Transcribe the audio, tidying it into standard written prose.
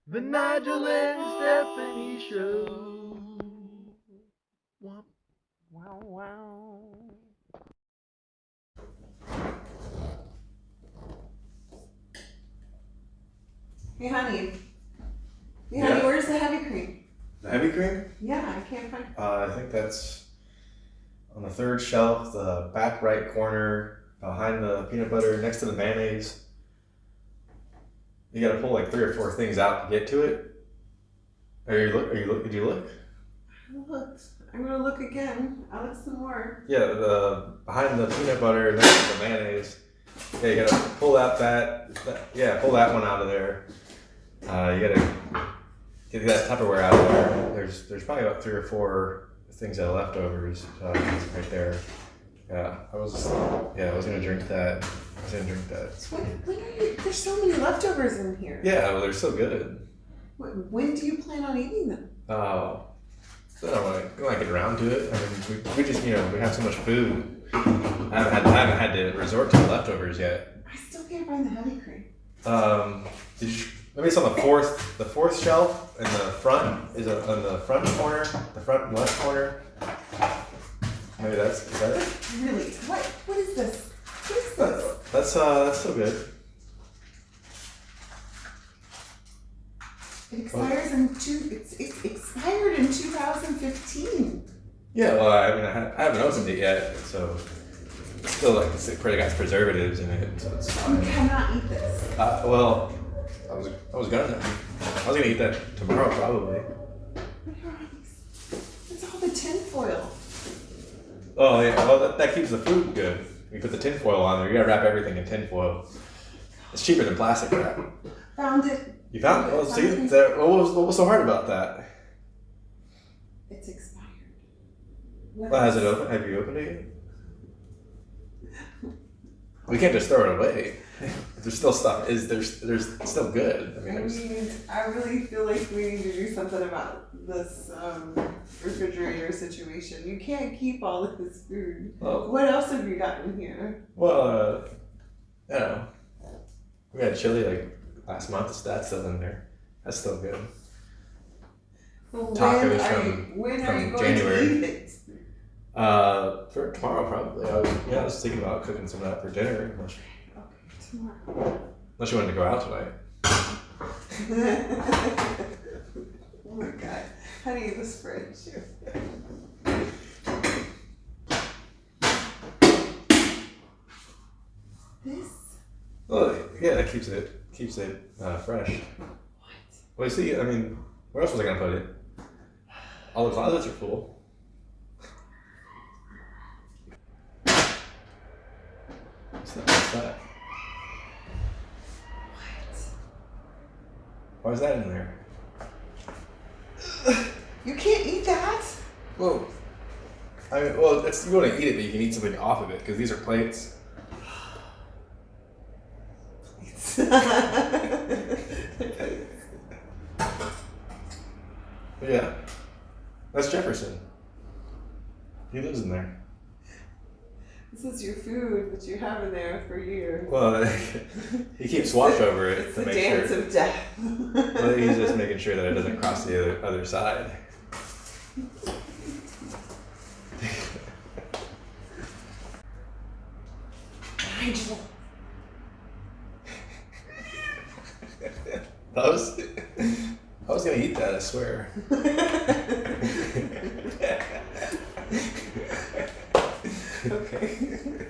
The Nigel and Stephanie Show. Womp. Wow, wow. Hey, honey. Hey, honey, Yeah. where's the heavy cream? The heavy cream? Yeah, I can't find. I think that's on the third shelf, the back right corner, behind the peanut butter, next to the mayonnaise. You gotta pull like 3 or 4 things out to get to it. Did you look? I looked. I'm gonna look again. I'll look some more. Yeah, the behind the peanut butter, next to the mayonnaise. Yeah, you gotta pull out yeah, pull that one out of there. You gotta get that Tupperware out of there. There's probably about 3 or 4 things that are leftovers right there. Yeah, I was gonna drink that. When are you? There's so many leftovers in here. Yeah, well, they're so good. When do you plan on eating them? Oh, so when I get around to it. I mean, we just we have so much food. I haven't had to resort to the leftovers yet. I still can't find the heavy cream. Maybe it's on the fourth shelf in the front. Is it on the front corner, the front left corner? Maybe is that it? Really? What is this? What is this? That's so good. It expires it's expired in 2015. Yeah, well, I mean, I haven't opened it yet, so it's still like it's probably got preservatives in it, so it's You fine. cannot eat this. Well, I was gonna eat that tomorrow probably. What are these? It's all the tin foil. Oh yeah, well that keeps the food good. You put the tin foil on there. You gotta wrap everything in tin foil. It's cheaper than plastic wrap. Found it. You found it? Well, see, what was so hard about that? It's expired. Well, has it opened? Have you opened it yet? We can't just throw it away. There's still stuff. There's still good. I mean, I really feel like we need to do something about this refrigerator situation. You can't keep all of this food. Well, What else have you got in here? well, you know, we had chili like last month. That's still in there. That's still good. Well, Tacos when are from you going January. to eat it? For tomorrow probably. I was thinking about cooking some of that for dinner. Okay, tomorrow. Unless you wanted to go out tonight. Oh my god. Honey, this fridge. This? Well, yeah, that keeps it fresh. What? Well, you see, I mean, where else was I gonna put it? All the closets are full. What's that? Why is that in there? You can't eat that? Well, you want to eat it, but you can eat something off of it because these are plates. Yeah, that's Jefferson. He lives in there. This is your food that you have in there for years. Well, he keeps watch over it It's to the make dance sure. of death. Well, he's just making sure that it doesn't cross the other side. Nigel. I was gonna eat that, I swear. Okay.